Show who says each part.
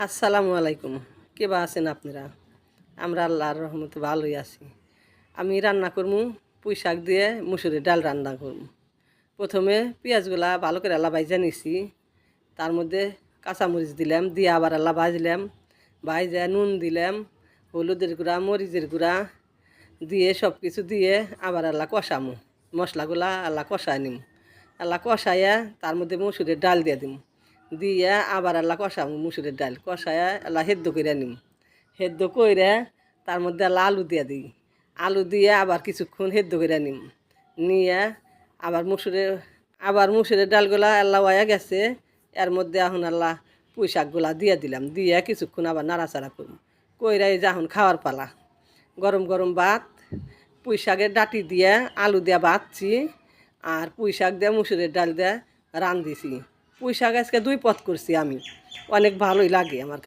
Speaker 1: আসসালামু আলাইকুম। কেবা আছেন আপনারা? আমরা আল্লাহর রহমতে ভালোই আছি। আমি রান্না করমু পুঁই শাক দিয়ে মুসুরির ডাল রান্না করমু। প্রথমে পেঁয়াজগুলা ভালো করে ভাইজা নিছি। তার মধ্যে কাঁচামরিচ দিলাম, দিয়ে আবার ভাজলাম। ভাইজা নুন দিলাম, হলুদের গুঁড়া, মরিচের গুঁড়া দিয়ে সব কিছু দিয়ে আবার কষামু। মশলাগুলা কষায় নিম। কষাইয়া তার মধ্যে মুসুরির ডাল দিয়ে দিম। দিয়া আবার কষামু মুসুরির ডাল কষায়া সেদ্ধ করে নিম। সেদ্ধ করে তার মধ্যে আলু দিয়ে দিই। আলু দিয়ে আবার কিছুক্ষণ সেদ্ধ করে নিম। নিয়ে আবার মুসুরের ডালগুলা হয়ে গেছে। এর মধ্যে এখন পুঁই শাকগুলা দিয়ে দিলাম। দিয়ে কিছুক্ষণ আবার নাড়াচাড়া করুন কইরাই যখন খাওয়ার পালা। গরম গরম ভাত পুঁই শাকের ডাঁটি দিয়ে আলু দিয়ে ভাজছি, আর পুঁই শাক দিয়ে মুসুরের ডাল দিয়ে রান্ধিছি। পুঁই শাক আজকে 2 পদ করছি আমি। অনেক ভালোই লাগে আমার।